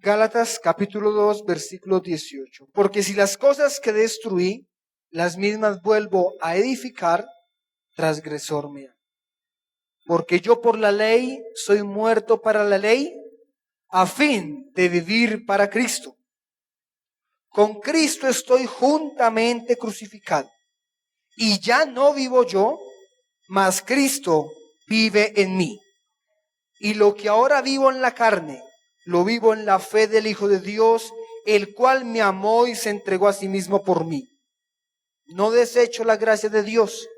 Gálatas capítulo 2, versículo 18. Porque si las cosas que destruí, las mismas vuelvo a edificar, transgresor me amo. Porque yo por la ley soy muerto para la ley, a fin de vivir para Cristo. Con Cristo estoy juntamente crucificado. Y ya no vivo yo, mas Cristo vive en mí. Y lo que ahora vivo en la carne, lo vivo en la fe del Hijo de Dios, el cual me amó y se entregó a sí mismo por mí. No desecho la gracia de Dios,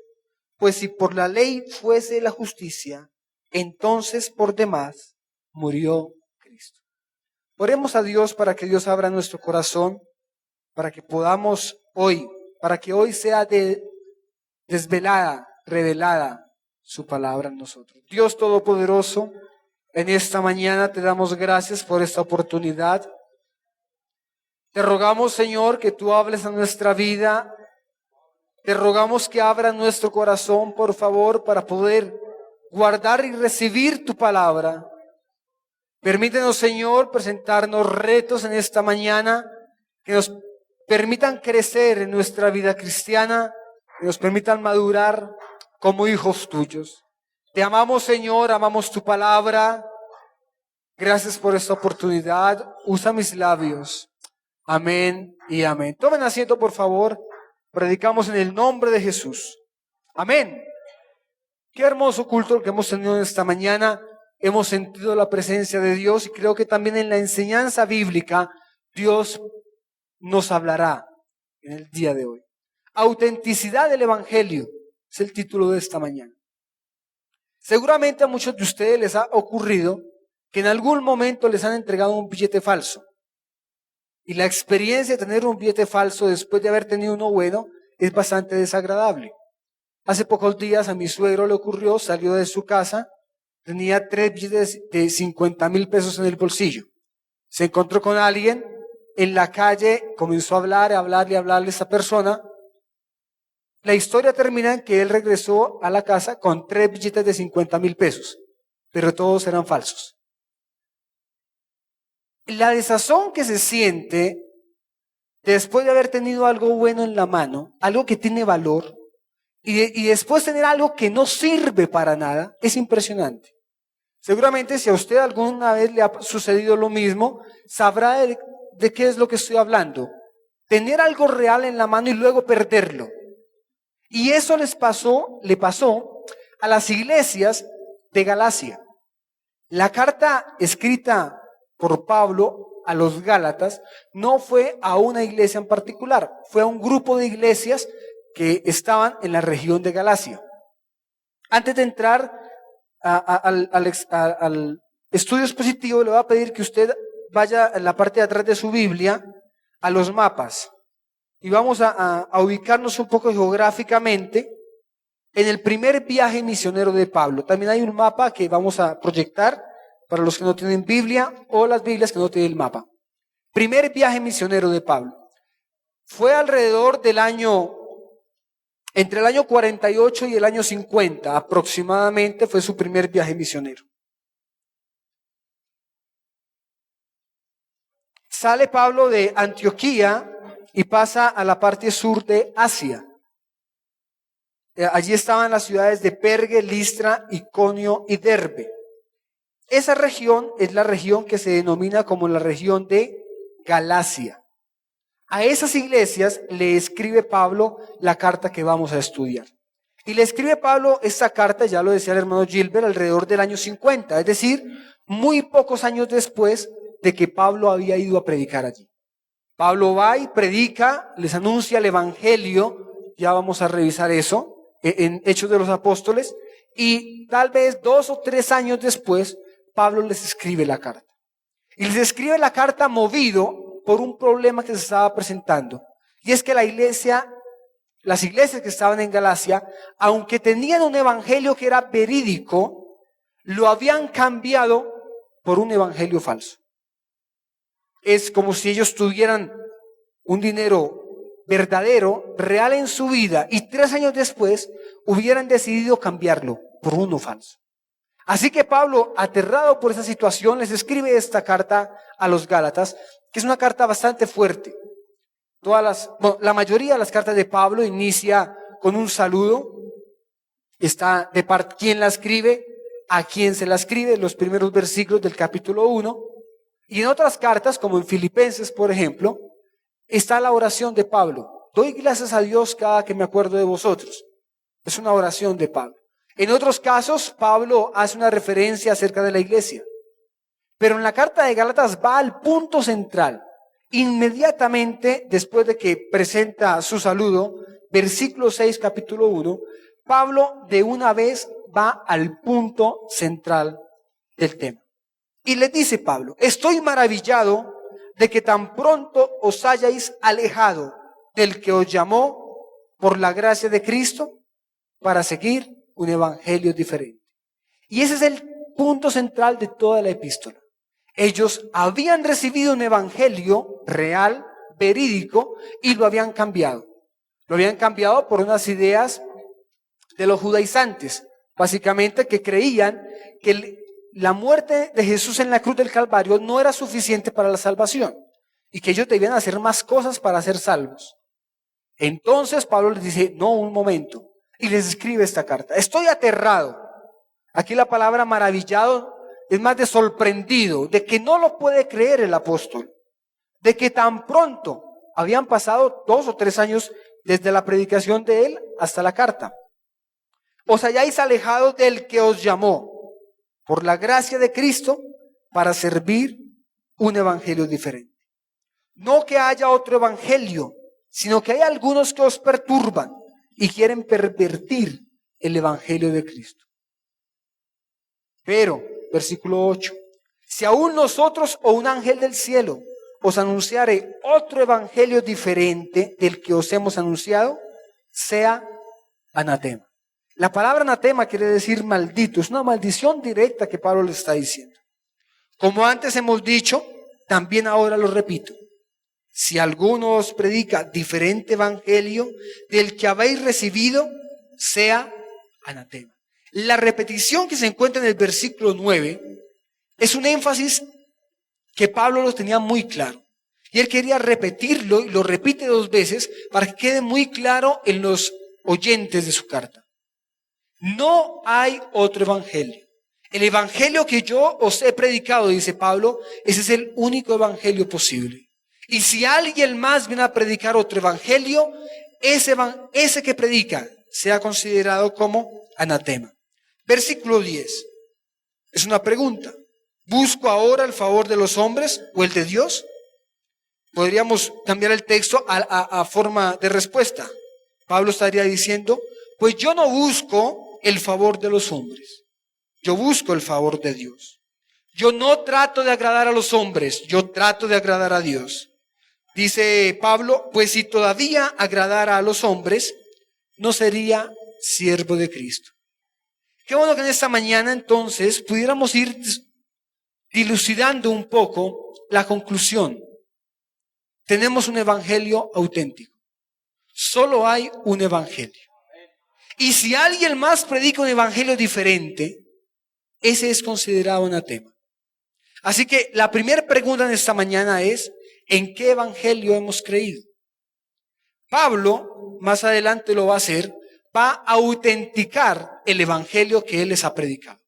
pues si por la ley fuese la justicia, entonces por demás murió Cristo. Oremos a Dios para que Dios abra nuestro corazón, para que podamos hoy, para que hoy sea desvelada, revelada su palabra en nosotros. Dios Todopoderoso, en esta mañana te damos gracias por esta oportunidad. Te rogamos, Señor, que tú hables a nuestra vida. Te rogamos que abra nuestro corazón, por favor, para poder guardar y recibir tu palabra. Permítenos, Señor, presentarnos retos en esta mañana que nos permitan crecer en nuestra vida cristiana, que nos permitan madurar como hijos tuyos. Te amamos, Señor, amamos tu palabra. Gracias por esta oportunidad. Usa mis labios. Amén y amén. Tomen asiento, por favor. Predicamos en el nombre de Jesús. Amén. Qué hermoso culto que hemos tenido esta mañana. Hemos sentido la presencia de Dios y creo que también en la enseñanza bíblica Dios nos hablará en el día de hoy. Autenticidad del Evangelio es el título de esta mañana. Seguramente a muchos de ustedes les ha ocurrido que en algún momento les han entregado un billete falso. Y la experiencia de tener un billete falso después de haber tenido uno bueno es bastante desagradable. Hace pocos días a mi suegro le ocurrió, salió de su casa, tenía 3 billetes de 50,000 pesos en el bolsillo. Se encontró con alguien en la calle, comenzó a hablarle a esa persona. La historia termina en que él regresó a la casa con 3 billetes de 50,000 pesos, pero todos eran falsos. La desazón que se siente después de haber tenido algo bueno en la mano, algo que tiene valor, y después tener algo que no sirve para nada, es impresionante. Seguramente si a usted alguna vez le ha sucedido lo mismo, sabrá de qué es lo que estoy hablando. Tener algo real en la mano y luego perderlo. Y eso le pasó a las iglesias de Galacia. La carta escrita por Pablo a los Gálatas no fue a una iglesia en particular, fue a un grupo de iglesias que estaban en la región de Galacia. Antes de entrar al estudio expositivo, le voy a pedir que usted vaya en la parte de atrás de su Biblia a los mapas y vamos a ubicarnos un poco geográficamente en el primer viaje misionero de Pablo. También hay un mapa que vamos a proyectar para los que no tienen Biblia o las Biblias que no tienen el mapa. Primer viaje misionero de Pablo. Fue alrededor entre el año 48 y el año 50 aproximadamente fue su primer viaje misionero. Sale Pablo de Antioquía y pasa a la parte sur de Asia. Allí estaban las ciudades de Perge, Listra, Iconio y Derbe. Esa región es la región que se denomina como la región de Galacia. A esas iglesias le escribe Pablo la carta que vamos a estudiar. Y le escribe Pablo esta carta, ya lo decía el hermano Gilbert, alrededor del año 50, es decir, muy pocos años después de que Pablo había ido a predicar allí. Pablo va y predica, les anuncia el evangelio, ya vamos a revisar eso, en Hechos de los Apóstoles, y tal vez 2 o 3 años después, Pablo les escribe la carta. Y les escribe la carta movido por un problema que se estaba presentando. Y es que las iglesias que estaban en Galacia, aunque tenían un evangelio que era verídico, lo habían cambiado por un evangelio falso. Es como si ellos tuvieran un dinero verdadero, real en su vida, y 3 años después hubieran decidido cambiarlo por uno falso. Así que Pablo, aterrado por esa situación, les escribe esta carta a los Gálatas, que es una carta bastante fuerte. La mayoría de las cartas de Pablo inicia con un saludo. Está de parte quién la escribe, a quién se la escribe, los primeros versículos del capítulo 1. Y en otras cartas, como en Filipenses, por ejemplo, está la oración de Pablo. Doy gracias a Dios cada que me acuerdo de vosotros. Es una oración de Pablo. En otros casos, Pablo hace una referencia acerca de la iglesia. Pero en la carta de Gálatas va al punto central. Inmediatamente después de que presenta su saludo, versículo 6, capítulo 1, Pablo de una vez va al punto central del tema. Y le dice Pablo: estoy maravillado de que tan pronto os hayáis alejado del que os llamó por la gracia de Cristo para seguir un evangelio diferente. Y ese es el punto central de toda la epístola. Ellos habían recibido un evangelio real, verídico, y lo habían cambiado. Lo habían cambiado por unas ideas de los judaizantes, básicamente, que creían que la muerte de Jesús en la cruz del Calvario no era suficiente para la salvación y que ellos debían hacer más cosas para ser salvos. Entonces Pablo les dice: no, un momento, y les escribe esta carta. Estoy aterrado. Aquí la palabra maravillado es más de sorprendido, de que no lo puede creer el apóstol, de que tan pronto habían pasado 2 o 3 años desde la predicación de él hasta la carta. Os hayáis alejado del que os llamó por la gracia de Cristo para servir un evangelio diferente. No que haya otro evangelio, sino que hay algunos que os perturban y quieren pervertir el evangelio de Cristo. Pero, versículo 8, si aún nosotros o un ángel del cielo os anunciare otro evangelio diferente del que os hemos anunciado, sea anatema. La palabra anatema quiere decir maldito, es una maldición directa que Pablo le está diciendo. Como antes hemos dicho, también ahora lo repito: si alguno os predica diferente evangelio del que habéis recibido, sea anatema. La repetición que se encuentra en el versículo 9 es un énfasis que Pablo lo tenía muy claro. Y él quería repetirlo y lo repite 2 veces para que quede muy claro en los oyentes de su carta. No hay otro evangelio. El evangelio que yo os he predicado, dice Pablo, ese es el único evangelio posible. Y si alguien más viene a predicar otro evangelio, ese que predica sea considerado como anatema. Versículo 10. Es una pregunta. ¿Busco ahora el favor de los hombres o el de Dios? Podríamos cambiar el texto a forma de respuesta. Pablo estaría diciendo: pues yo no busco el favor de los hombres, yo busco el favor de Dios. Yo no trato de agradar a los hombres, yo trato de agradar a Dios. Dice Pablo: pues si todavía agradara a los hombres, no sería siervo de Cristo. Qué bueno que en esta mañana entonces pudiéramos ir dilucidando un poco la conclusión. Tenemos un evangelio auténtico. Solo hay un evangelio. Y si alguien más predica un evangelio diferente, ese es considerado anatema. Así que la primera pregunta en esta mañana es: ¿en qué evangelio hemos creído? Pablo, más adelante lo va a hacer, va a autenticar el evangelio que él les ha predicado.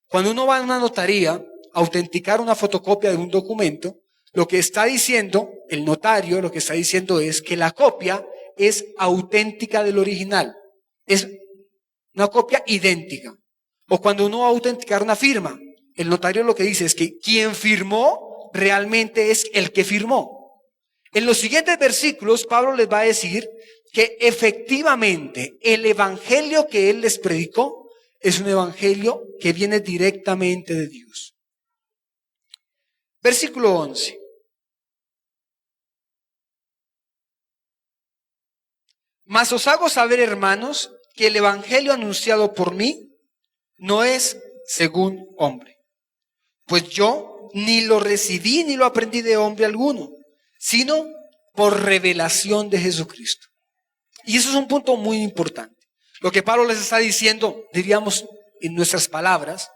Cuando uno va a una notaría a autenticar una fotocopia de un documento, lo que está diciendo el notario, lo que está diciendo es que la copia es auténtica del original. Es una copia idéntica. O cuando uno va a autenticar una firma, el notario lo que dice es que quien firmó realmente es el que firmó. En los siguientes versículos, Pablo les va a decir que efectivamente el evangelio que él les predicó es un evangelio que viene directamente de Dios. Versículo 11. Mas os hago saber, hermanos, que el evangelio anunciado por mí no es según hombre. Pues yo ni lo recibí ni lo aprendí de hombre alguno, sino por revelación de Jesucristo. Y eso es un punto muy importante. Lo que Pablo les está diciendo, diríamos en nuestras palabras: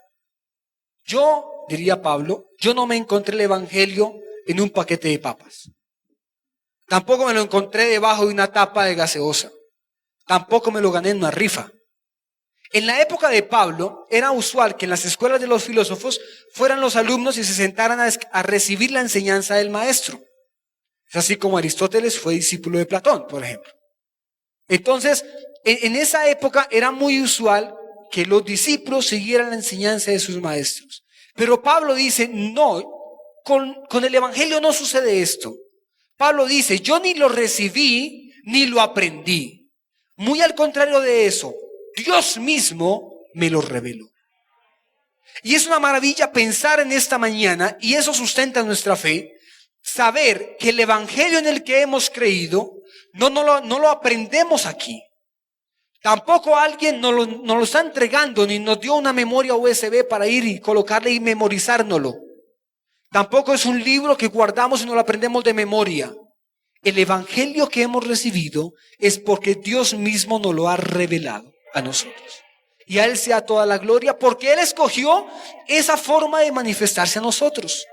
yo diría Pablo, yo no me encontré el evangelio en un paquete de papas. Tampoco me lo encontré debajo de una tapa de gaseosa. Tampoco me lo gané en una rifa. En la época de Pablo era usual que en las escuelas de los filósofos fueran los alumnos y se sentaran a recibir la enseñanza del maestro. Es así como Aristóteles fue discípulo de Platón, por ejemplo. Entonces, en esa época era muy usual que los discípulos siguieran la enseñanza de sus maestros. Pero Pablo dice, no, con el evangelio no sucede esto. Pablo dice, yo ni lo recibí ni lo aprendí. Muy al contrario de eso, Dios mismo me lo reveló. Y es una maravilla pensar en esta mañana, y eso sustenta nuestra fe, saber que el evangelio en el que hemos creído no lo aprendemos aquí. Tampoco alguien nos lo está entregando, ni nos dio una memoria USB para ir y colocarle y memorizárnoslo. Tampoco es un libro que guardamos y nos lo aprendemos de memoria. El evangelio que hemos recibido es porque Dios mismo nos lo ha revelado a nosotros. Y a Él sea toda la gloria, porque Él escogió esa forma de manifestarse a nosotros.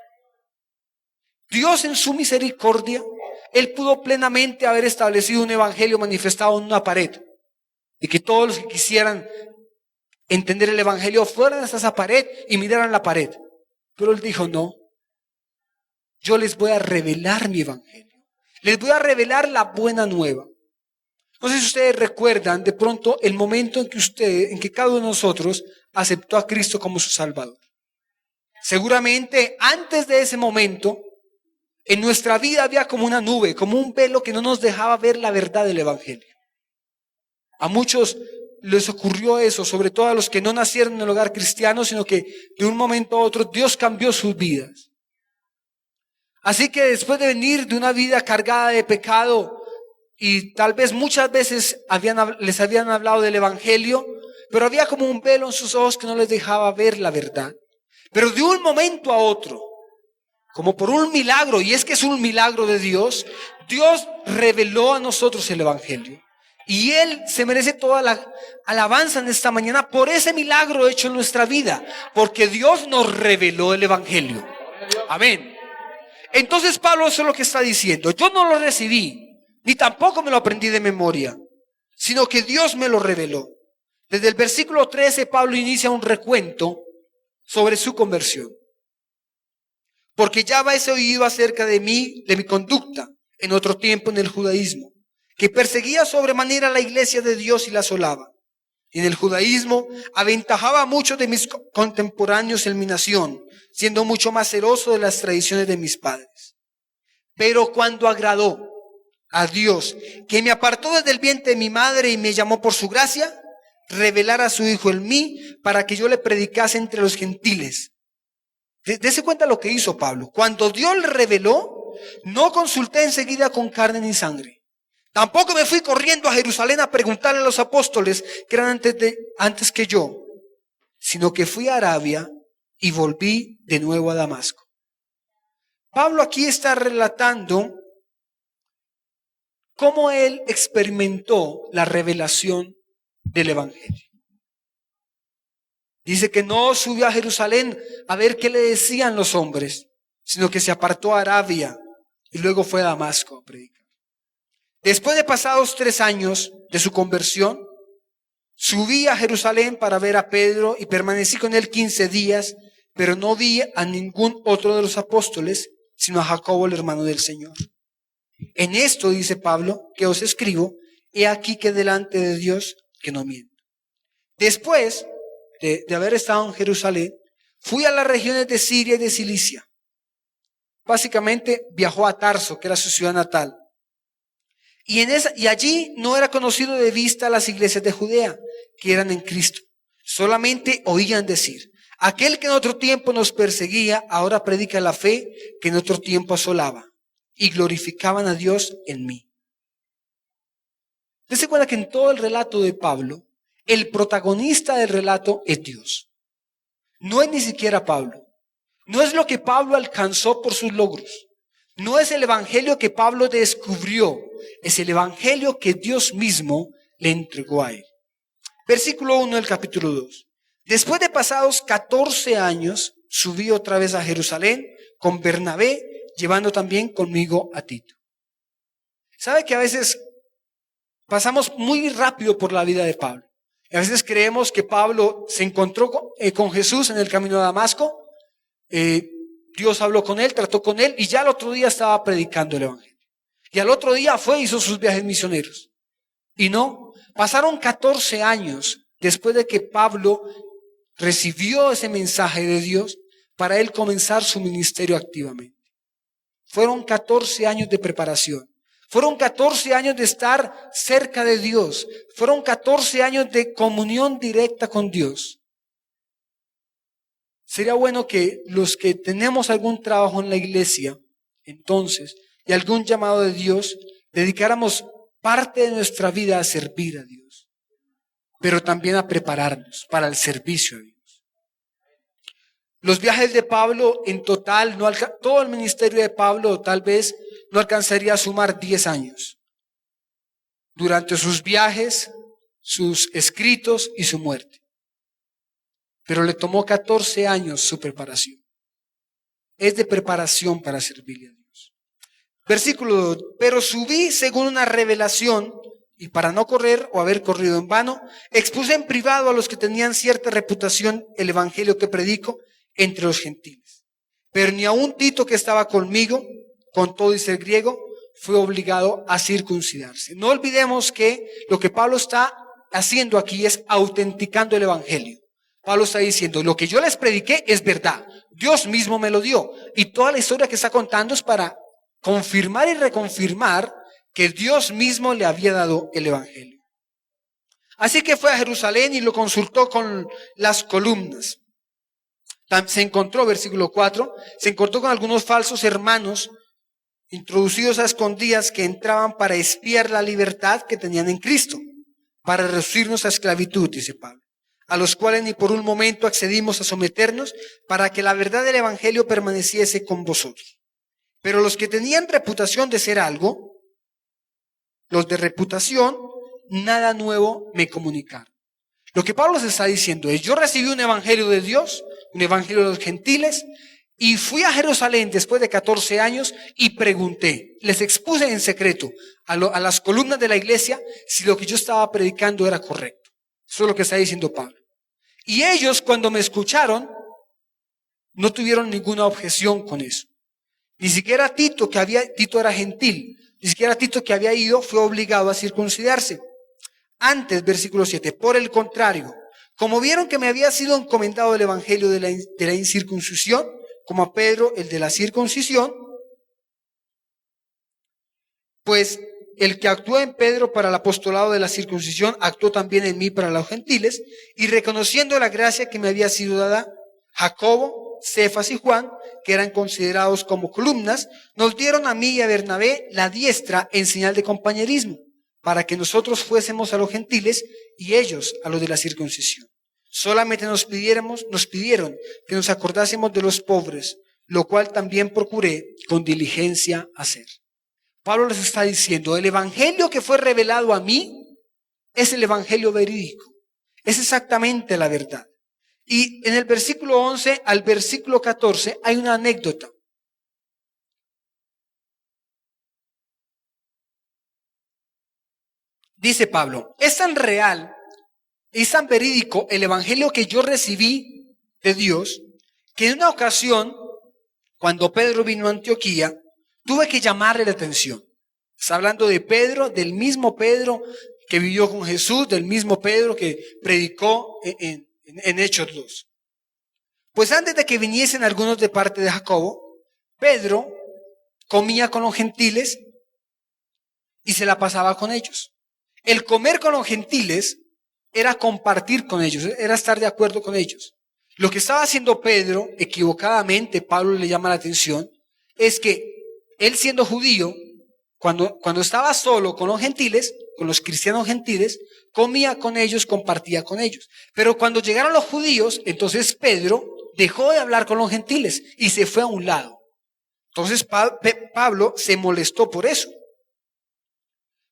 Dios en su misericordia, Él pudo plenamente haber establecido un evangelio manifestado en una pared. Y que todos los que quisieran entender el evangelio fueran hasta esa pared y miraran la pared. Pero Él dijo, no, yo les voy a revelar mi evangelio. Les voy a revelar la buena nueva. No sé si ustedes recuerdan de pronto el momento en que cada uno de nosotros aceptó a Cristo como su Salvador. Seguramente antes de ese momento, en nuestra vida había como una nube, como un velo que no nos dejaba ver la verdad del evangelio. A muchos les ocurrió eso, sobre todo a los que no nacieron en el hogar cristiano, sino que de un momento a otro Dios cambió sus vidas. Así que después de venir de una vida cargada de pecado, y tal vez muchas veces les habían hablado del evangelio, pero había como un velo en sus ojos que no les dejaba ver la verdad. Pero de un momento a otro, como por un milagro, y es que es un milagro de Dios, Dios reveló a nosotros el evangelio. Y Él se merece toda la alabanza en esta mañana por ese milagro hecho en nuestra vida, porque Dios nos reveló el evangelio. Amén. Entonces Pablo eso es lo que está diciendo. Yo no lo recibí, ni tampoco me lo aprendí de memoria, sino que Dios me lo reveló. Desde el versículo 13 Pablo inicia un recuento sobre su conversión. Porque ya habéis oído acerca de mí, de mi conducta, en otro tiempo en el judaísmo, que perseguía sobremanera la iglesia de Dios y la asolaba. Y en el judaísmo aventajaba a muchos de mis contemporáneos en mi nación, siendo mucho más celoso de las tradiciones de mis padres. Pero cuando agradó a Dios, que me apartó desde el vientre de mi madre y me llamó por su gracia, revelar a su Hijo en mí para que yo le predicase entre los gentiles. Dese cuenta lo que hizo Pablo. Cuando Dios le reveló, no consulté enseguida con carne ni sangre. Tampoco me fui corriendo a Jerusalén a preguntarle a los apóstoles que eran antes que yo, sino que fui a Arabia y volví de nuevo a Damasco. Pablo aquí está relatando cómo él experimentó la revelación del evangelio. Dice que no subió a Jerusalén a ver qué le decían los hombres, sino que se apartó a Arabia y luego fue a Damasco a predicar. Después de pasados 3 años de su conversión, subí a Jerusalén para ver a Pedro y permanecí con él 15 días, pero no vi a ningún otro de los apóstoles, sino a Jacobo, el hermano del Señor. En esto, dice Pablo, que os escribo, he aquí que delante de Dios que no miento. Después de haber estado en Jerusalén, fui a las regiones de Siria y de Cilicia. Básicamente viajó a Tarso, que era su ciudad natal. Y allí no era conocido de vista las iglesias de Judea, que eran en Cristo. Solamente oían decir, aquel que en otro tiempo nos perseguía, ahora predica la fe que en otro tiempo asolaba. Y glorificaban a Dios en mí. ¿Te das cuenta que en todo el relato de Pablo, el protagonista del relato es Dios? No es ni siquiera Pablo. No es lo que Pablo alcanzó por sus logros. No es el evangelio que Pablo descubrió. Es el evangelio que Dios mismo le entregó a él. Versículo 1 del capítulo 2. Después de pasados 14 años, subí otra vez a Jerusalén con Bernabé, llevando también conmigo a Tito. ¿Sabe que a veces pasamos muy rápido por la vida de Pablo? A veces creemos que Pablo se encontró con Jesús en el camino a Damasco, Dios habló con él, trató con él y ya el otro día estaba predicando el evangelio. Y al otro día hizo sus viajes misioneros. Y no, pasaron 14 años después de que Pablo recibió ese mensaje de Dios para él comenzar su ministerio activamente. Fueron 14 años de preparación. Fueron 14 años de estar cerca de Dios. Fueron 14 años de comunión directa con Dios. Sería bueno que los que tenemos algún trabajo en la iglesia, entonces, y algún llamado de Dios, dedicáramos parte de nuestra vida a servir a Dios, pero también a prepararnos para el servicio a Dios. Los viajes de Pablo en total, todo el ministerio de Pablo tal vez no alcanzaría a sumar 10 años. Durante sus viajes, sus escritos y su muerte. Pero le tomó 14 años su preparación. Es de preparación para servirle a Dios. Versículo 2. Pero subí según una revelación, y para no correr o haber corrido en vano, expuse en privado a los que tenían cierta reputación el evangelio que predico entre los gentiles. Pero ni aun Tito, que estaba conmigo, con todo y ser griego, fue obligado a circuncidarse. No olvidemos que lo que Pablo está haciendo aquí es autenticando el evangelio. Pablo está diciendo, lo que yo les prediqué es verdad. Dios mismo me lo dio. Y toda la historia que está contando es para confirmar y reconfirmar que Dios mismo le había dado el evangelio. Así que fue a Jerusalén y lo consultó con las columnas. Se encontró, versículo 4, se encontró con algunos falsos hermanos introducidos a escondidas que entraban para espiar la libertad que tenían en Cristo, para reducirnos a esclavitud, dice Pablo, a los cuales ni por un momento accedimos a someternos para que la verdad del evangelio permaneciese con vosotros. Pero los que tenían reputación de ser algo, los de reputación, nada nuevo me comunicaron. Lo que Pablo se está diciendo es, yo recibí un evangelio de Dios, un evangelio de los gentiles, y fui a Jerusalén después de 14 años y pregunté, les expuse en secreto a las columnas de la iglesia si lo que yo estaba predicando era correcto. Eso es lo que está diciendo Pablo. Y ellos, cuando me escucharon, no tuvieron ninguna objeción con eso. Ni siquiera Tito era gentil, ni siquiera Tito, que había ido, fue obligado a circuncidarse. Antes, versículo 7, por el contrario, como vieron que me había sido encomendado el evangelio de la incircuncisión, como a Pedro el de la circuncisión, pues el que actuó en Pedro para el apostolado de la circuncisión, actuó también en mí para los gentiles, y reconociendo la gracia que me había sido dada, Jacobo, Cefas y Juan, que eran considerados como columnas, nos dieron a mí y a Bernabé la diestra en señal de compañerismo, para que nosotros fuésemos a los gentiles y ellos a los de la circuncisión. Solamente nos pidieron que nos acordásemos de los pobres, lo cual también procuré con diligencia hacer. Pablo les está diciendo, el evangelio que fue revelado a mí es el evangelio verídico. Es exactamente la verdad. Y en el versículo 11 al versículo 14 hay una anécdota. Dice Pablo, es tan real, es tan verídico el evangelio que yo recibí de Dios, que en una ocasión, cuando Pedro vino a Antioquía, tuve que llamarle la atención. Está hablando de Pedro, del mismo Pedro que vivió con Jesús, del mismo Pedro que predicó en Hechos 2. Pues antes de que viniesen algunos de parte de Jacobo, Pedro comía con los gentiles y se la pasaba con ellos. El comer con los gentiles era compartir con ellos, era estar de acuerdo con ellos. Lo que estaba haciendo Pedro, equivocadamente, Pablo le llama la atención, es que él, siendo judío, cuando estaba solo con los gentiles, con los cristianos gentiles, comía con ellos, compartía con ellos. Pero cuando llegaron los judíos, entonces Pedro dejó de hablar con los gentiles y se fue a un lado. Entonces Pablo se molestó por eso,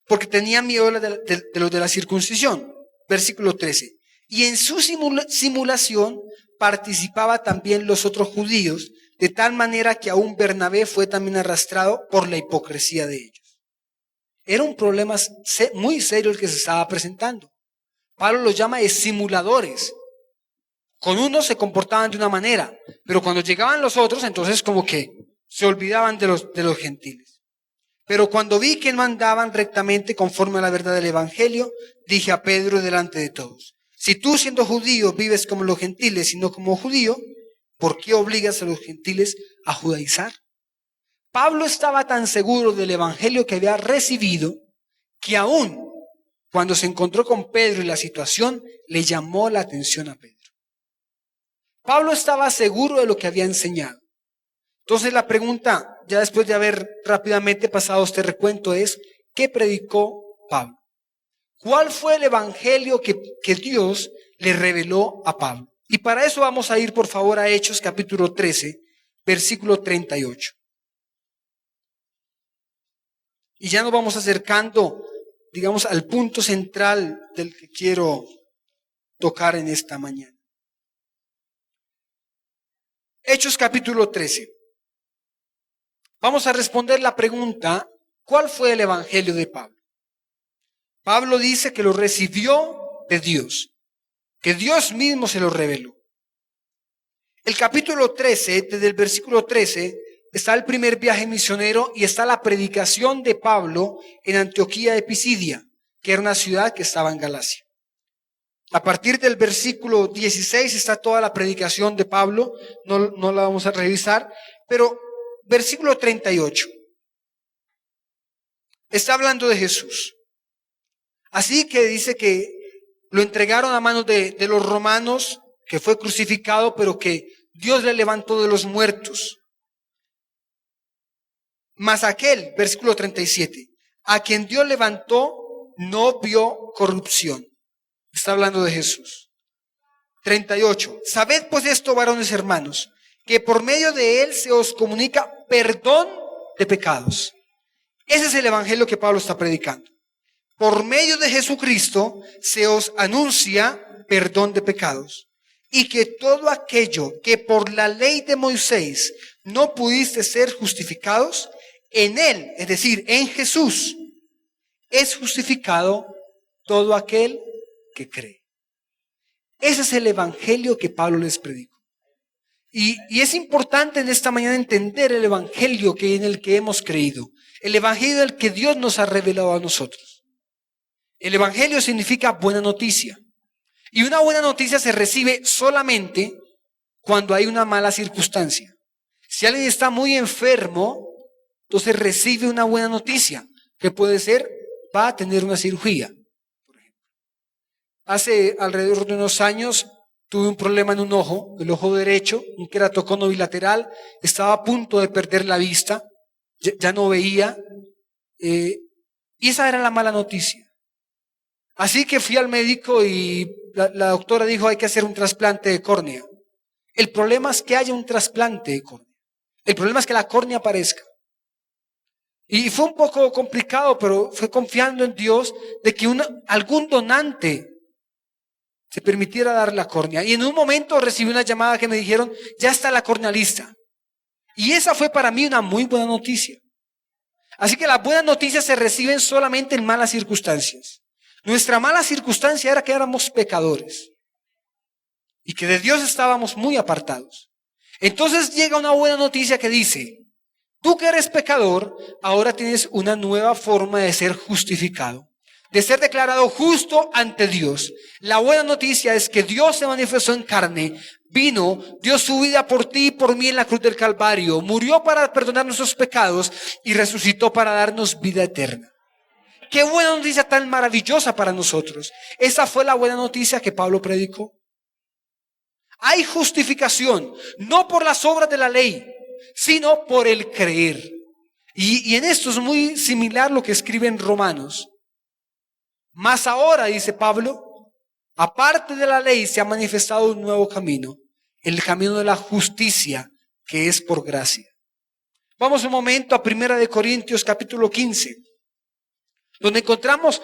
porque tenía miedo de los de la circuncisión. Versículo 13. Y en su simulación, participaba también los otros judíos, de tal manera que aún Bernabé fue también arrastrado por la hipocresía de ellos. Era un problema muy serio el que se estaba presentando. Pablo los llama simuladores. Con unos se comportaban de una manera, pero cuando llegaban los otros, entonces como que se olvidaban de los gentiles. Pero cuando vi que no andaban rectamente conforme a la verdad del evangelio, dije a Pedro delante de todos: si tú, siendo judío, vives como los gentiles y no como judío, ¿por qué obligas a los gentiles a judaizar? Pablo estaba tan seguro del evangelio que había recibido que aún cuando se encontró con Pedro y la situación, le llamó la atención a Pedro. Pablo estaba seguro de lo que había enseñado. Entonces la pregunta, ya después de haber rápidamente pasado este recuento, es: ¿qué predicó Pablo? ¿Cuál fue el evangelio que Dios le reveló a Pablo? Y para eso vamos a ir, por favor, a Hechos capítulo 13, versículo 38. Y ya nos vamos acercando, digamos, al punto central del que quiero tocar en esta mañana. Hechos capítulo 13. Vamos a responder la pregunta: ¿cuál fue el evangelio de Pablo? Pablo dice que lo recibió de Dios, que Dios mismo se lo reveló. El capítulo 13, desde el versículo 13, está el primer viaje misionero y está la predicación de Pablo en Antioquía de Pisidia, que era una ciudad que estaba en Galacia. A partir del versículo 16 está toda la predicación de Pablo, no la vamos a revisar, pero versículo 38 está hablando de Jesús. Así que dice que lo entregaron a manos de los romanos, que fue crucificado, pero que Dios le levantó de los muertos. Mas aquel, versículo 37, a quien Dios levantó no vio corrupción. Está hablando de Jesús. 38. Sabed pues esto, varones hermanos, que por medio de él se os comunica perdón de pecados. Ese es el evangelio que Pablo está predicando. Por medio de Jesucristo se os anuncia perdón de pecados. Y que todo aquello que por la ley de Moisés no pudiste ser justificados, en él, es decir, en Jesús, es justificado todo aquel que cree. Ese es el evangelio que Pablo les predicó. Y es importante en esta mañana entender el evangelio en el que hemos creído. El evangelio del que Dios nos ha revelado a nosotros. El evangelio significa buena noticia. Y una buena noticia se recibe solamente cuando hay una mala circunstancia. Si alguien está muy enfermo, entonces recibe una buena noticia, que puede ser: va a tener una cirugía. Hace alrededor de unos años tuve un problema en un ojo, el ojo derecho, un queratocono bilateral, estaba a punto de perder la vista, ya no veía, y esa era la mala noticia. Así que fui al médico y la doctora dijo: hay que hacer un trasplante de córnea. El problema es que haya un trasplante de córnea. El problema es que la córnea aparezca. Y fue un poco complicado, pero fue confiando en Dios de que algún donante se permitiera dar la córnea. Y en un momento recibí una llamada que me dijeron: ya está la córnea lista. Y esa fue para mí una muy buena noticia. Así que las buenas noticias se reciben solamente en malas circunstancias. Nuestra mala circunstancia era que éramos pecadores y que de Dios estábamos muy apartados. Entonces llega una buena noticia que dice: tú que eres pecador, ahora tienes una nueva forma de ser justificado, de ser declarado justo ante Dios. La buena noticia es que Dios se manifestó en carne, vino, dio su vida por ti y por mí en la cruz del Calvario, murió para perdonar nuestros pecados y resucitó para darnos vida eterna. Qué buena noticia tan maravillosa para nosotros. Esa fue la buena noticia que Pablo predicó. Hay justificación, no por las obras de la ley, sino por el creer. Y en esto es muy similar lo que escribe en Romanos. Mas ahora, dice Pablo, aparte de la ley se ha manifestado un nuevo camino, el camino de la justicia, que es por gracia. Vamos un momento a 1 Corintios capítulo 15, donde encontramos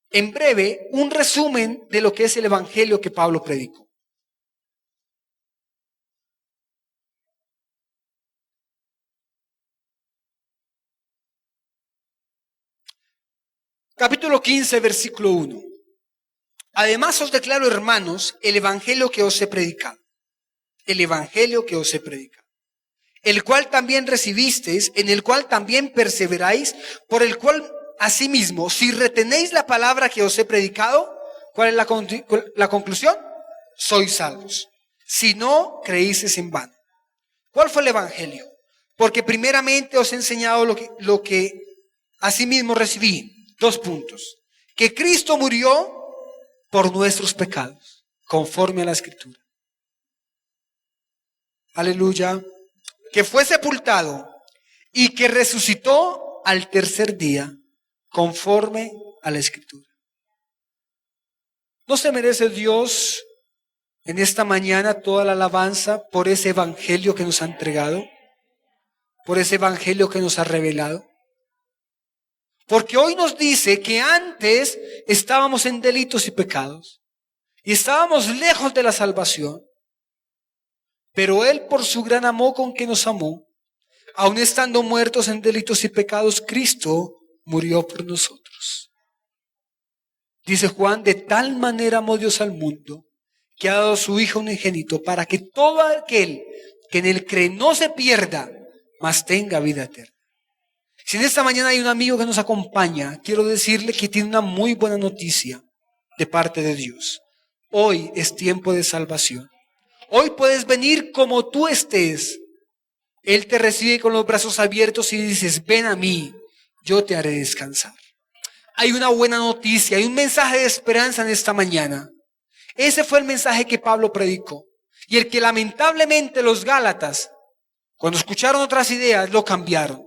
en breve un resumen de lo que es el evangelio que Pablo predicó. Capítulo 15, versículo 1. Además os declaro, hermanos, el evangelio que os he predicado. El evangelio que os he predicado. El cual también recibisteis, en el cual también perseveráis, por el cual asimismo, si retenéis la palabra que os he predicado, ¿cuál es la conclusión? Sois salvos. Si no, creísteis en vano. ¿Cuál fue el evangelio? Porque primeramente os he enseñado lo que asimismo recibí. 2 puntos. Que Cristo murió por nuestros pecados, conforme a la Escritura. Aleluya. Que fue sepultado y que resucitó al tercer día, conforme a la Escritura. ¿No se merece Dios en esta mañana toda la alabanza por ese evangelio que nos ha entregado? Por ese evangelio que nos ha revelado. Porque hoy nos dice que antes estábamos en delitos y pecados y estábamos lejos de la salvación. Pero Él, por su gran amor con que nos amó, aun estando muertos en delitos y pecados, Cristo murió por nosotros. Dice Juan, de tal manera amó Dios al mundo, que ha dado a su Hijo unigénito, para que todo aquel que en Él cree no se pierda, mas tenga vida eterna. Si en esta mañana hay un amigo que nos acompaña, quiero decirle que tiene una muy buena noticia de parte de Dios. Hoy es tiempo de salvación. Hoy puedes venir como tú estés. Él te recibe con los brazos abiertos y dices, ven a mí, yo te haré descansar. Hay una buena noticia, hay un mensaje de esperanza en esta mañana. Ese fue el mensaje que Pablo predicó. Y el que lamentablemente los Gálatas, cuando escucharon otras ideas, lo cambiaron.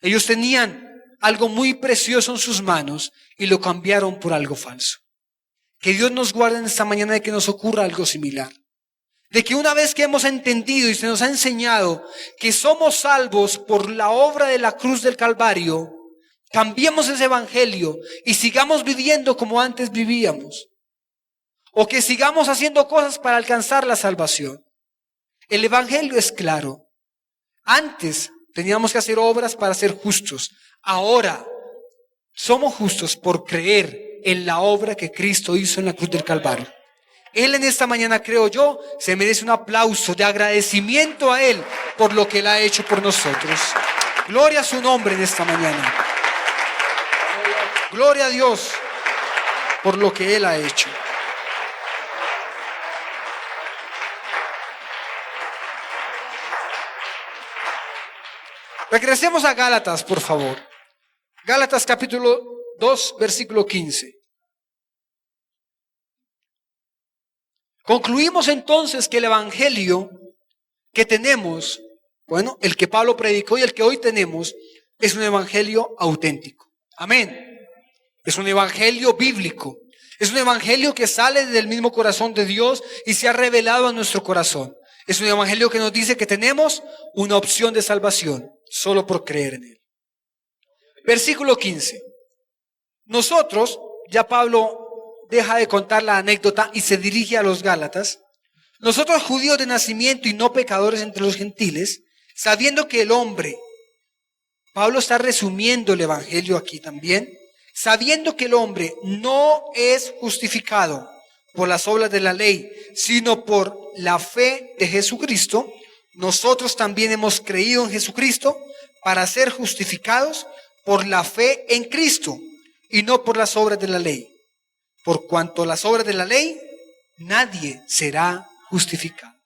Ellos tenían algo muy precioso en sus manos y lo cambiaron por algo falso. Que Dios nos guarde en esta mañana de que nos ocurra algo similar. De que una vez que hemos entendido y se nos ha enseñado que somos salvos por la obra de la cruz del Calvario, cambiemos ese evangelio y sigamos viviendo como antes vivíamos. O que sigamos haciendo cosas para alcanzar la salvación. El evangelio es claro. Antes teníamos que hacer obras para ser justos. Ahora somos justos por creer en la obra que Cristo hizo en la cruz del Calvario. Él en esta mañana, creo yo, se merece un aplauso de agradecimiento a Él por lo que Él ha hecho por nosotros. Gloria a su nombre en esta mañana. Gloria a Dios por lo que Él ha hecho. Regresemos a Gálatas, por favor. Gálatas capítulo 2, versículo 15. Concluimos entonces que el evangelio que tenemos, bueno, el que Pablo predicó y el que hoy tenemos, es un evangelio auténtico. Amén. Es un evangelio bíblico. Es un evangelio que sale del mismo corazón de Dios y se ha revelado a nuestro corazón. Es un evangelio que nos dice que tenemos una opción de salvación solo por creer en Él. Versículo 15. Nosotros, ya Pablo deja de contar la anécdota y se dirige a los Gálatas. Nosotros, judíos de nacimiento y no pecadores entre los gentiles, sabiendo que el hombre, Pablo está resumiendo el evangelio aquí también, sabiendo que el hombre no es justificado por las obras de la ley, sino por la fe de Jesucristo, nosotros también hemos creído en Jesucristo para ser justificados por la fe en Cristo y no por las obras de la ley. Por cuanto a las obras de la ley, nadie será justificado.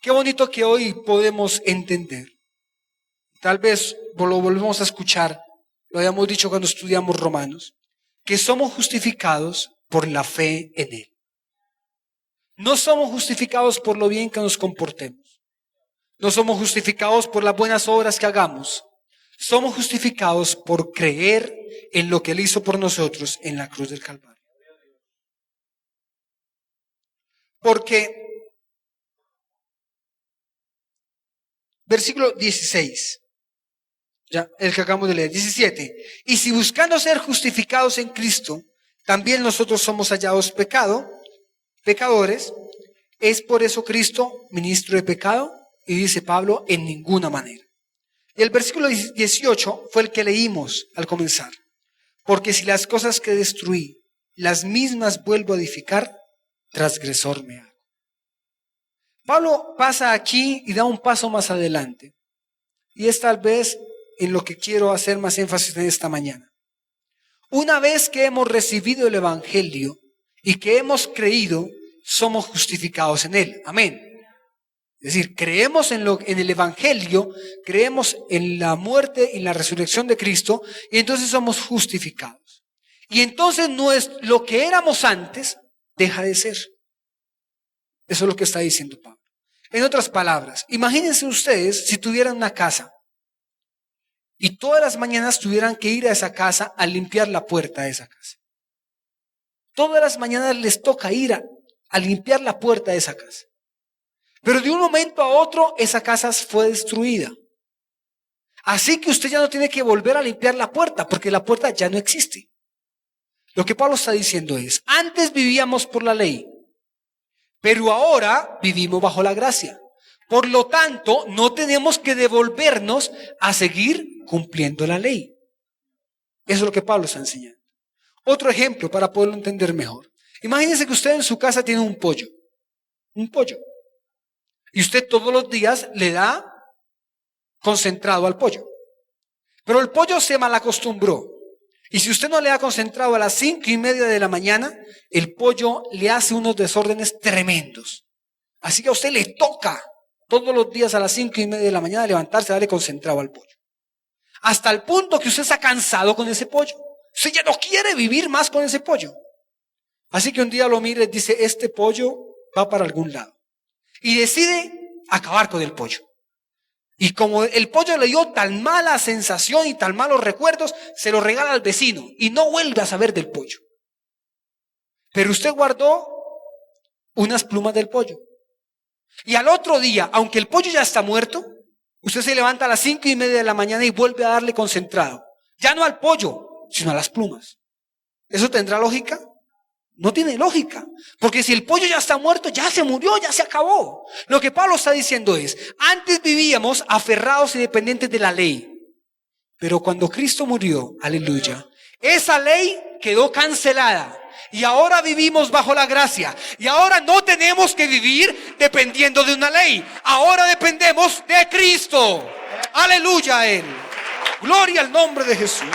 Qué bonito que hoy podemos entender. Tal vez lo volvemos a escuchar, lo habíamos dicho cuando estudiamos Romanos, que somos justificados por la fe en Él. No somos justificados por lo bien que nos comportemos. No somos justificados por las buenas obras que hagamos. Somos justificados por creer en lo que Él hizo por nosotros en la cruz del Calvario. Porque, versículo 16, ya el que acabamos de leer, 17. Y si buscando ser justificados en Cristo, también nosotros somos hallados pecadores, ¿es por eso Cristo ministro de pecado? Y dice Pablo, en ninguna manera. Y el versículo 18 fue el que leímos al comenzar. Porque si las cosas que destruí, las mismas vuelvo a edificar, transgresor me hago. Pablo pasa aquí y da un paso más adelante. Y es tal vez en lo que quiero hacer más énfasis en esta mañana. Una vez que hemos recibido el Evangelio y que hemos creído, somos justificados en él. Amén. Es decir, creemos en el Evangelio, creemos en la muerte y la resurrección de Cristo, y entonces somos justificados. Y entonces lo que éramos antes deja de ser. Eso es lo que está diciendo Pablo. En otras palabras, imagínense ustedes si tuvieran una casa y todas las mañanas tuvieran que ir a esa casa a limpiar la puerta de esa casa. Todas las mañanas les toca ir a limpiar la puerta de esa casa. Pero de un momento a otro esa casa fue destruida. Así que usted ya no tiene que volver a limpiar la puerta porque la puerta ya no existe. Lo que Pablo está diciendo es, antes vivíamos por la ley, pero ahora vivimos bajo la gracia. Por lo tanto, no tenemos que devolvernos a seguir cumpliendo la ley. Eso es lo que Pablo está enseñando. Otro ejemplo para poderlo entender mejor. Imagínense que usted en su casa tiene un pollo. Un pollo. Y usted todos los días le da concentrado al pollo. Pero el pollo se malacostumbró. Y si usted no le da concentrado a las 5:30 de la mañana, el pollo le hace unos desórdenes tremendos. Así que a usted le toca todos los días a las 5:30 de la mañana levantarse y darle concentrado al pollo. Hasta el punto que usted está cansado con ese pollo. Usted ya no quiere vivir más con ese pollo. Así que un día lo mira y dice, este pollo va para algún lado. Y decide acabar con el pollo. Y como el pollo le dio tan mala sensación y tan malos recuerdos, se lo regala al vecino y no vuelve a saber del pollo. Pero usted guardó unas plumas del pollo. Y al otro día, aunque el pollo ya está muerto, usted se levanta a las 5:30 de la mañana y vuelve a darle concentrado. Ya no al pollo, sino a las plumas. ¿Eso tendrá lógica? No tiene lógica, porque si el pollo ya está muerto, ya se murió, ya se acabó. Lo que Pablo está diciendo es, antes vivíamos aferrados y dependientes de la ley, pero cuando Cristo murió, aleluya, esa ley quedó cancelada y ahora vivimos bajo la gracia y ahora no tenemos que vivir dependiendo de una ley, ahora dependemos de Cristo. Aleluya a Él. Gloria al nombre de Jesús.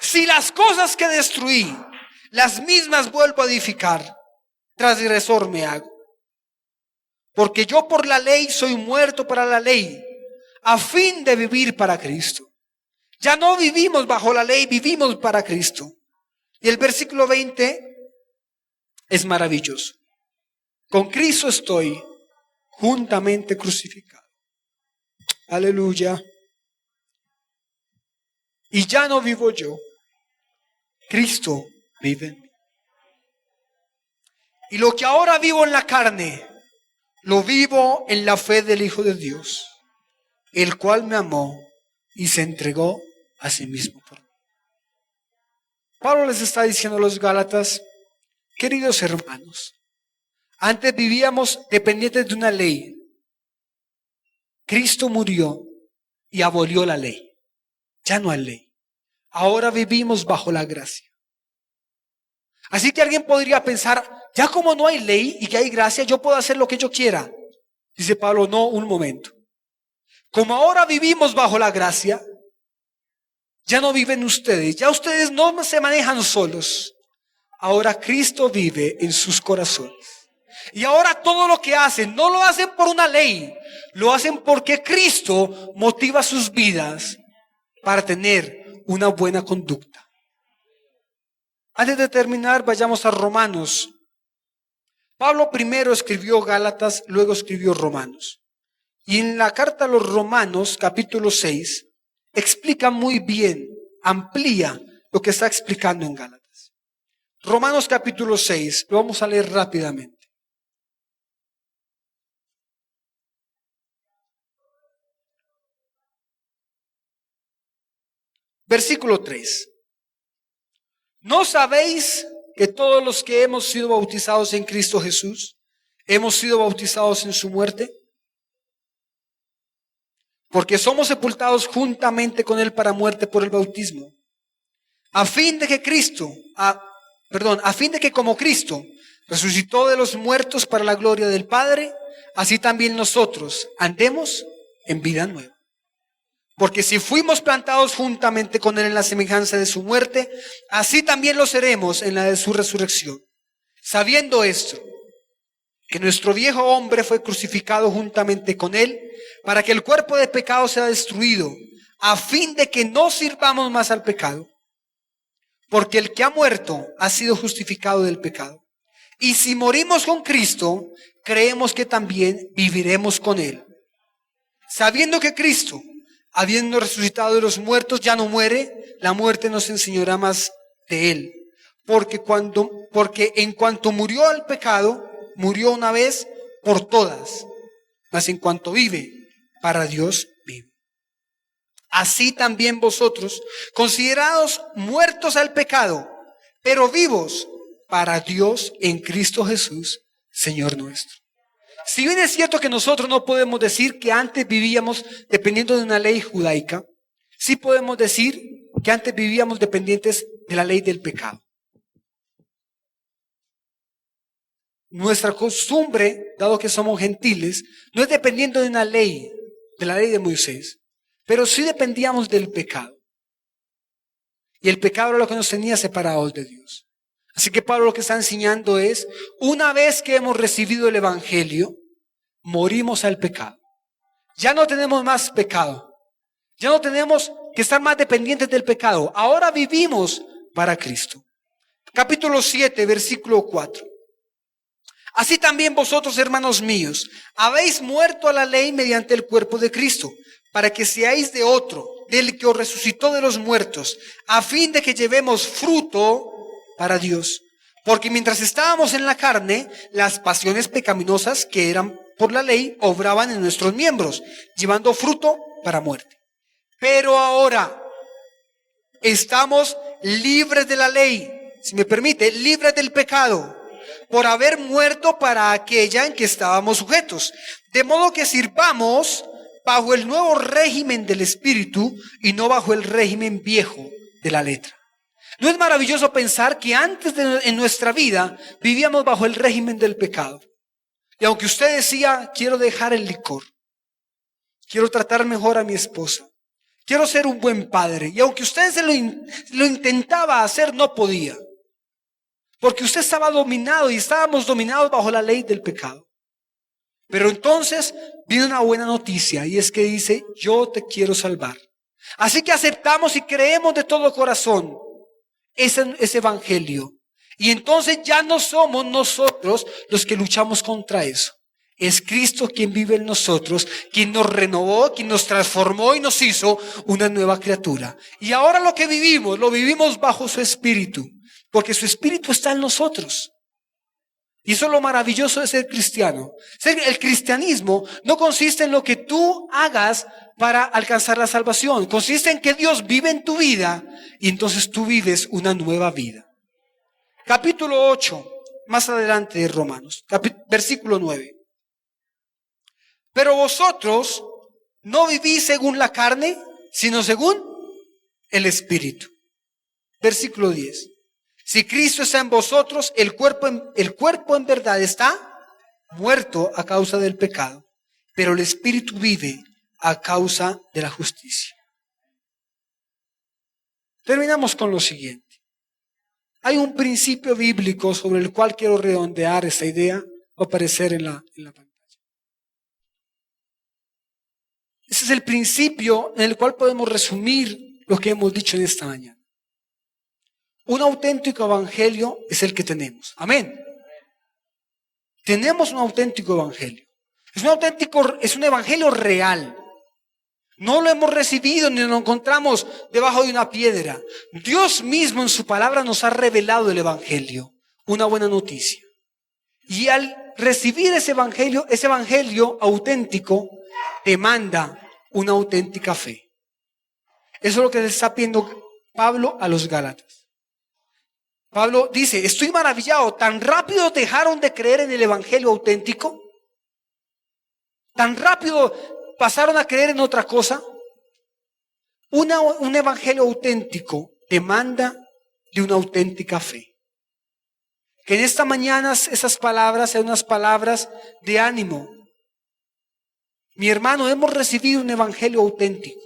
Si las cosas que destruí, las mismas vuelvo a edificar, transgresor me hago. Porque yo por la ley soy muerto para la ley, a fin de vivir para Cristo. Ya no vivimos bajo la ley, vivimos para Cristo. Y el versículo 20 es maravilloso. Con Cristo estoy juntamente crucificado. Aleluya. Y ya no vivo yo. Cristo vive en mí. Y lo que ahora vivo en la carne, lo vivo en la fe del Hijo de Dios, el cual me amó y se entregó a sí mismo por mí. Pablo les está diciendo a los Gálatas, queridos hermanos, antes vivíamos dependientes de una ley. Cristo murió y abolió la ley. Ya no hay ley. Ahora vivimos bajo la gracia. Así que alguien podría pensar, ya como no hay ley y que hay gracia, yo puedo hacer lo que yo quiera. Dice Pablo, no, un momento. Como ahora vivimos bajo la gracia, ya no viven ustedes, ya ustedes no se manejan solos. Ahora Cristo vive en sus corazones. Y ahora todo lo que hacen, no lo hacen por una ley, lo hacen porque Cristo motiva sus vidas para tener una buena conducta. Antes de terminar, vayamos a Romanos. Pablo primero escribió Gálatas, luego escribió Romanos. Y en la carta a los Romanos, capítulo 6, explica muy bien, amplía lo que está explicando en Gálatas. Romanos capítulo 6, lo vamos a leer rápidamente. Versículo 3. ¿No sabéis que todos los que hemos sido bautizados en Cristo Jesús, hemos sido bautizados en su muerte, porque somos sepultados juntamente con él para muerte por el bautismo, a fin de que como Cristo resucitó de los muertos para la gloria del Padre, así también nosotros andemos en vida nueva. Porque si fuimos plantados juntamente con él en la semejanza de su muerte, así también lo seremos en la de su resurrección. Sabiendo esto, que nuestro viejo hombre fue crucificado juntamente con él, para que el cuerpo de pecado sea destruido, a fin de que no sirvamos más al pecado. Porque el que ha muerto ha sido justificado del pecado. Y si morimos con Cristo, creemos que también viviremos con él. Sabiendo que Cristo, habiendo resucitado de los muertos, ya no muere, la muerte no se enseñará más de él. Porque en cuanto murió al pecado, murió una vez por todas. Mas en cuanto vive, para Dios vive. Así también vosotros, considerados muertos al pecado, pero vivos para Dios en Cristo Jesús, Señor nuestro. Si bien es cierto que nosotros no podemos decir que antes vivíamos dependiendo de una ley judaica, sí podemos decir que antes vivíamos dependientes de la ley del pecado. Nuestra costumbre, dado que somos gentiles, no es dependiendo de una ley, de la ley de Moisés, pero sí dependíamos del pecado. Y el pecado era lo que nos tenía separados de Dios. Así que Pablo lo que está enseñando es, una vez que hemos recibido el Evangelio, morimos al pecado. Ya no tenemos más pecado. Ya no tenemos que estar más dependientes del pecado. Ahora vivimos para Cristo. Capítulo 7, versículo 4. Así también vosotros, hermanos míos, habéis muerto a la ley mediante el cuerpo de Cristo, para que seáis de otro, del que os resucitó de los muertos, a fin de que llevemos fruto para Dios. Porque mientras estábamos en la carne, las pasiones pecaminosas que eran por la ley obraban en nuestros miembros, llevando fruto para muerte. Pero ahora estamos libres de la ley, si me permite, libres del pecado, por haber muerto para aquella en que estábamos sujetos. De modo que sirvamos bajo el nuevo régimen del Espíritu y no bajo el régimen viejo de la letra. ¿No es maravilloso pensar que antes en nuestra vida vivíamos bajo el régimen del pecado? Y aunque usted decía, quiero dejar el licor, quiero tratar mejor a mi esposa, quiero ser un buen padre, y aunque usted lo intentaba hacer, no podía. Porque usted estaba dominado y estábamos dominados bajo la ley del pecado. Pero entonces viene una buena noticia y es que dice, yo te quiero salvar. Así que aceptamos y creemos de todo corazón ese evangelio. Y entonces ya no somos nosotros los que luchamos contra eso. Es Cristo quien vive en nosotros, quien nos renovó, quien nos transformó y nos hizo una nueva criatura. Y ahora lo que vivimos, lo vivimos bajo su Espíritu. Porque su Espíritu está en nosotros. Y eso es lo maravilloso de ser cristiano. El cristianismo no consiste en lo que tú hagas para alcanzar la salvación. Consiste en que Dios vive en tu vida y entonces tú vives una nueva vida. Capítulo 8, más adelante de Romanos, versículo 9. Pero vosotros no vivís según la carne, sino según el Espíritu. Versículo 10. Si Cristo está en vosotros, el cuerpo en verdad está muerto a causa del pecado, pero el Espíritu vive a causa de la justicia. Terminamos con lo siguiente. Hay un principio bíblico sobre el cual quiero redondear esta idea. Va a aparecer en la pantalla. Ese es el principio en el cual podemos resumir lo que hemos dicho en esta mañana. Un auténtico evangelio es el que tenemos. Amén. Tenemos un auténtico evangelio. Es un evangelio real. No lo hemos recibido ni lo encontramos debajo de una piedra. Dios mismo en su palabra nos ha revelado el evangelio. Una buena noticia. Y al recibir ese evangelio auténtico, demanda una auténtica fe. Eso es lo que le está pidiendo Pablo a los Gálatas. Pablo dice, estoy maravillado, tan rápido dejaron de creer en el evangelio auténtico, tan rápido pasaron a creer en otra cosa. Un evangelio auténtico demanda de una auténtica fe. Que en esta mañana esas palabras sean unas palabras de ánimo. Mi hermano, hemos recibido un evangelio auténtico.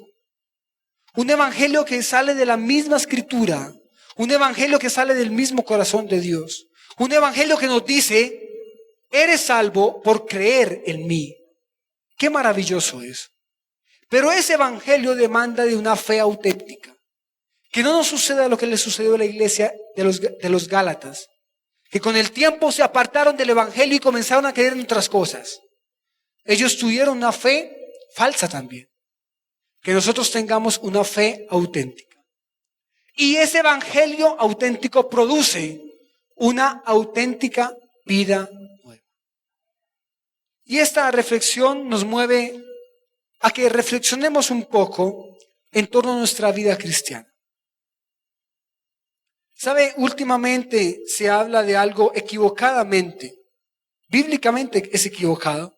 Un evangelio que sale de la misma escritura. Un evangelio que sale del mismo corazón de Dios. Un evangelio que nos dice, eres salvo por creer en mí. Qué maravilloso es. Pero ese evangelio demanda de una fe auténtica. Que no nos suceda lo que le sucedió a la iglesia de los Gálatas. Que con el tiempo se apartaron del evangelio y comenzaron a creer en otras cosas. Ellos tuvieron una fe falsa también. Que nosotros tengamos una fe auténtica. Y ese evangelio auténtico produce una auténtica vida nueva. Y esta reflexión nos mueve a que reflexionemos un poco en torno a nuestra vida cristiana. ¿Sabe? Últimamente se habla de algo equivocadamente, bíblicamente es equivocado,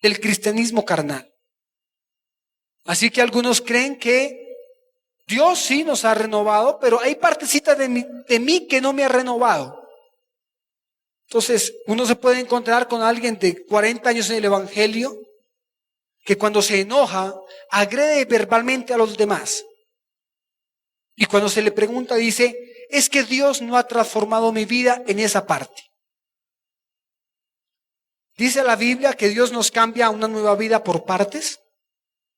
del cristianismo carnal. Así que algunos creen que Dios sí nos ha renovado, pero hay partecitas de mí que no me ha renovado. Entonces, uno se puede encontrar con alguien de 40 años en el evangelio que cuando se enoja, agrede verbalmente a los demás. Y cuando se le pregunta, dice, es que Dios no ha transformado mi vida en esa parte. Dice la Biblia que Dios nos cambia a una nueva vida por partes.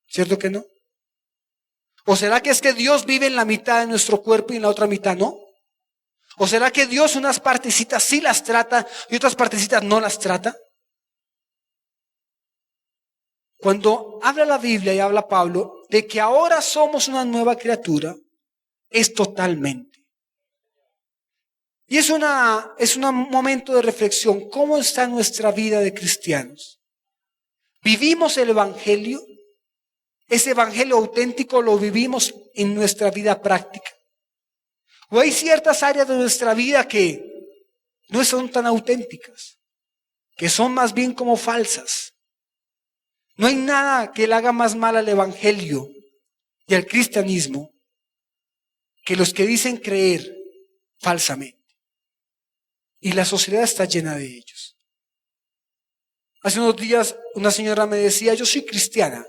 ¿Cierto que no? ¿O será que es que Dios vive en la mitad de nuestro cuerpo y en la otra mitad no? ¿O será que Dios unas partecitas sí las trata y otras partecitas no las trata? Cuando habla la Biblia y habla Pablo de que ahora somos una nueva criatura, es totalmente. Y es un momento de reflexión. ¿Cómo está nuestra vida de cristianos? ¿Vivimos el evangelio? ¿Ese evangelio auténtico lo vivimos en nuestra vida práctica? ¿O hay ciertas áreas de nuestra vida que no son tan auténticas? Que son más bien como falsas. No hay nada que le haga más mal al evangelio y al cristianismo que los que dicen creer falsamente. Y la sociedad está llena de ellos. Hace unos días una señora me decía, yo soy cristiana,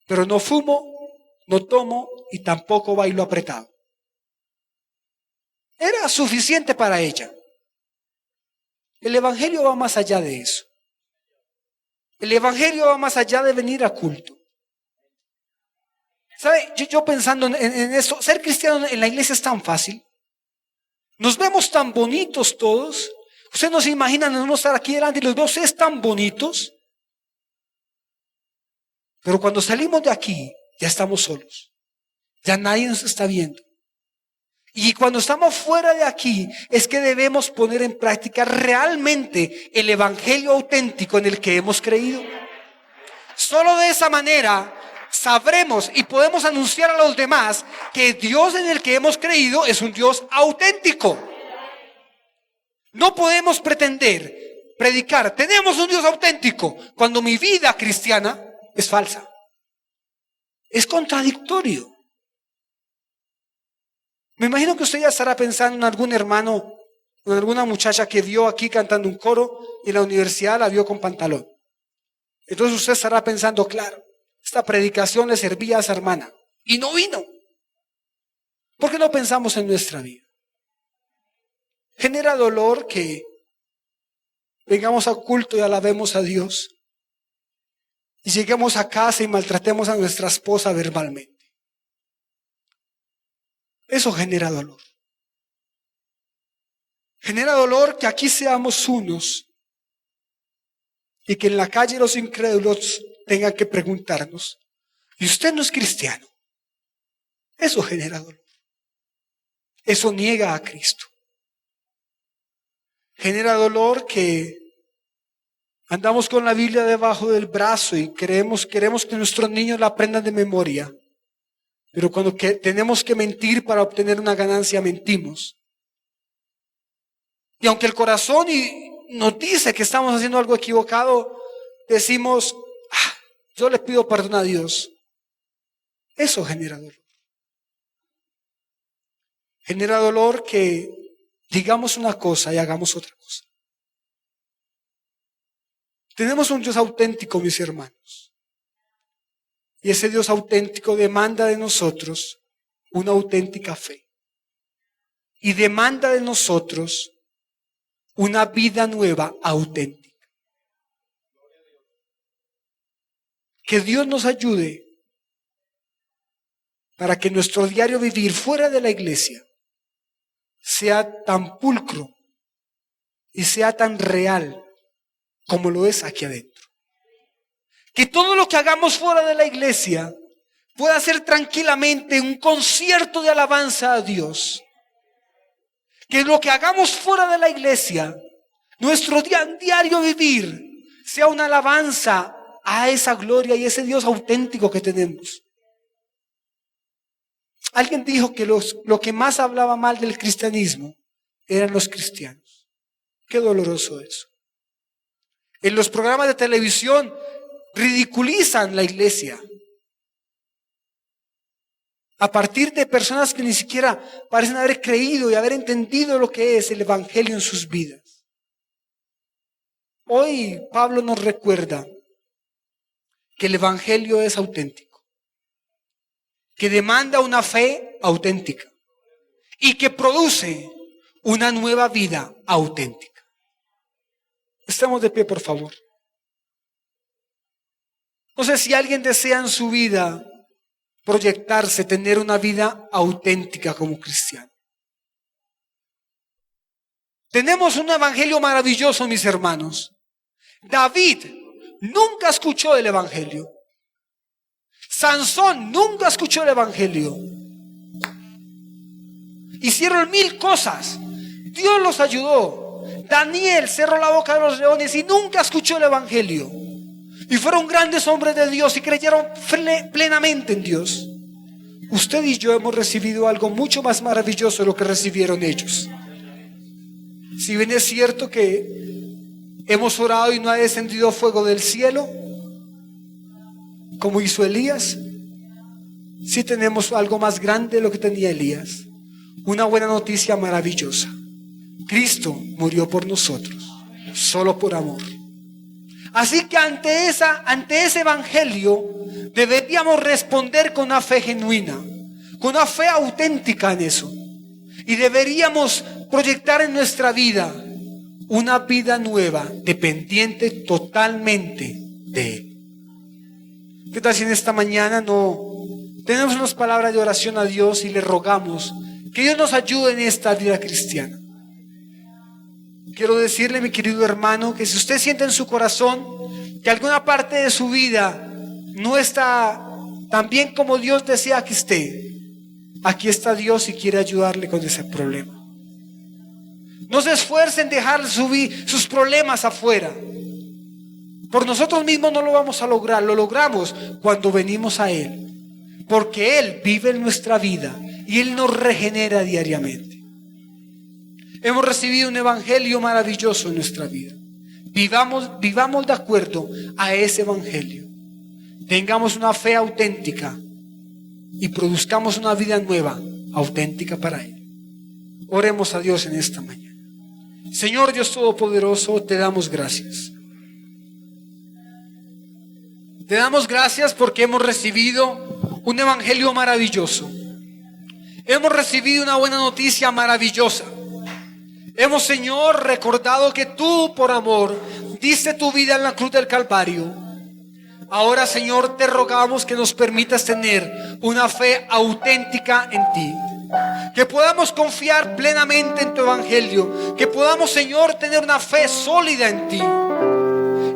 pero no fumo, no tomo y tampoco bailo apretado. Era suficiente para ella. El evangelio va más allá de eso. El evangelio va más allá de venir a culto. ¿Sabe? Yo pensando en eso, ser cristiano en la iglesia es tan fácil. Nos vemos tan bonitos todos. Ustedes no se imaginan no estar aquí delante y los veo ustedes tan bonitos. Pero cuando salimos de aquí, ya estamos solos. Ya nadie nos está viendo. Y cuando estamos fuera de aquí, es que debemos poner en práctica realmente el evangelio auténtico en el que hemos creído. Solo de esa manera sabremos y podemos anunciar a los demás que Dios en el que hemos creído es un Dios auténtico. No podemos pretender predicar, tenemos un Dios auténtico, cuando mi vida cristiana es falsa. Es contradictorio. Me imagino que usted ya estará pensando en algún hermano, en alguna muchacha que vio aquí cantando un coro y en la universidad la vio con pantalón. Entonces usted estará pensando, claro, esta predicación le servía a esa hermana y no vino. ¿Por qué no pensamos en nuestra vida? Genera dolor que vengamos a culto y alabemos a Dios y lleguemos a casa y maltratemos a nuestra esposa verbalmente. Eso genera dolor. Genera dolor que aquí seamos unos y que en la calle los incrédulos tengan que preguntarnos, ¿y usted no es cristiano? Eso genera dolor. Eso niega a Cristo. Genera dolor que andamos con la Biblia debajo del brazo y queremos que nuestros niños la aprendan de memoria. Pero cuando tenemos que mentir para obtener una ganancia, mentimos. Y aunque el corazón nos dice que estamos haciendo algo equivocado, decimos, yo le pido perdón a Dios. Eso genera dolor. Genera dolor que digamos una cosa y hagamos otra cosa. Tenemos un Dios auténtico, mis hermanos. Y ese Dios auténtico demanda de nosotros una auténtica fe. Y demanda de nosotros una vida nueva, auténtica. Que Dios nos ayude para que nuestro diario vivir fuera de la iglesia sea tan pulcro y sea tan real como lo es aquí adentro. Que todo lo que hagamos fuera de la iglesia pueda ser tranquilamente un concierto de alabanza a Dios. Que lo que hagamos fuera de la iglesia, nuestro diario vivir, sea una alabanza a esa gloria y ese Dios auténtico que tenemos. Alguien dijo que lo que más hablaba mal del cristianismo eran los cristianos. Qué doloroso eso. En los programas de televisión ridiculizan la iglesia a partir de personas que ni siquiera parecen haber creído y haber entendido lo que es el evangelio en sus vidas. Hoy Pablo nos recuerda que el evangelio es auténtico, que demanda una fe auténtica y que produce una nueva vida auténtica. Estamos de pie, por favor. No sé si alguien desea en su vida proyectarse, tener una vida auténtica como cristiano. Tenemos un evangelio maravilloso, mis hermanos. David nunca escuchó el evangelio. Sansón nunca escuchó el evangelio. Hicieron 1000 cosas. Dios los ayudó. Daniel cerró la boca de los leones y nunca escuchó el evangelio. Y fueron grandes hombres de Dios y creyeron plenamente en Dios. Usted y yo hemos recibido algo mucho más maravilloso de lo que recibieron ellos. Si bien es cierto que hemos orado y no ha descendido fuego del cielo, como hizo Elías, sí tenemos algo más grande de lo que tenía Elías. Una buena noticia maravillosa. Cristo murió por nosotros, solo por amor. Así que ante ese evangelio deberíamos responder con una fe genuina, con una fe auténtica en eso. Y deberíamos proyectar en nuestra vida una vida nueva, dependiente totalmente de Él. ¿Qué tal si en esta mañana tenemos unas palabras de oración a Dios y le rogamos que Dios nos ayude en esta vida cristiana? Quiero decirle, mi querido hermano, que si usted siente en su corazón que alguna parte de su vida no está tan bien como Dios desea que esté, aquí está Dios y quiere ayudarle con ese problema. No se esfuerce en dejar sus problemas afuera. Por nosotros mismos no lo vamos a lograr, lo logramos cuando venimos a Él, porque Él vive en nuestra vida y Él nos regenera diariamente. Hemos recibido un evangelio maravilloso en nuestra vida. Vivamos de acuerdo a ese evangelio. Tengamos una fe auténtica y produzcamos una vida nueva, auténtica para Él. Oremos a Dios en esta mañana. Señor Dios Todopoderoso, te damos gracias. Te damos gracias porque hemos recibido un evangelio maravilloso. Hemos recibido una buena noticia maravillosa. Hemos, Señor, recordado que tú, por amor, diste tu vida en la cruz del Calvario. Ahora, Señor, te rogamos que nos permitas tener una fe auténtica en ti. Que podamos confiar plenamente en tu evangelio. Que podamos, Señor, tener una fe sólida en ti.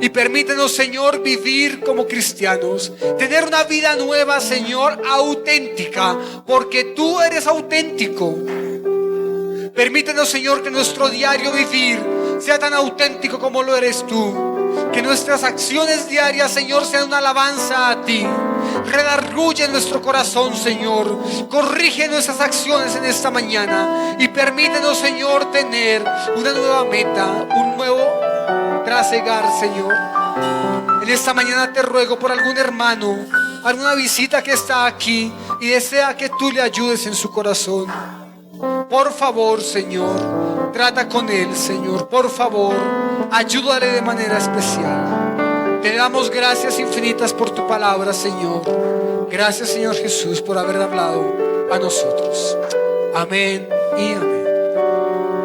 Y permítenos, Señor, vivir como cristianos. Tener una vida nueva, Señor, auténtica. Porque tú eres auténtico. Permítenos, Señor, que nuestro diario vivir sea tan auténtico como lo eres tú. Que nuestras acciones diarias, Señor, sean una alabanza a ti. redarguye nuestro corazón, Señor. Corrige nuestras acciones en esta mañana y permítenos, Señor, tener una nueva meta, un nuevo trasegar, Señor. En esta mañana te ruego por algún hermano, alguna visita que está aquí y desea que tú le ayudes en su corazón. Por favor, Señor, trata con él, Señor. Por favor, ayúdale de manera especial. Te damos gracias infinitas por tu palabra, Señor. Gracias, Señor Jesús, por haber hablado a nosotros. Amén y amén.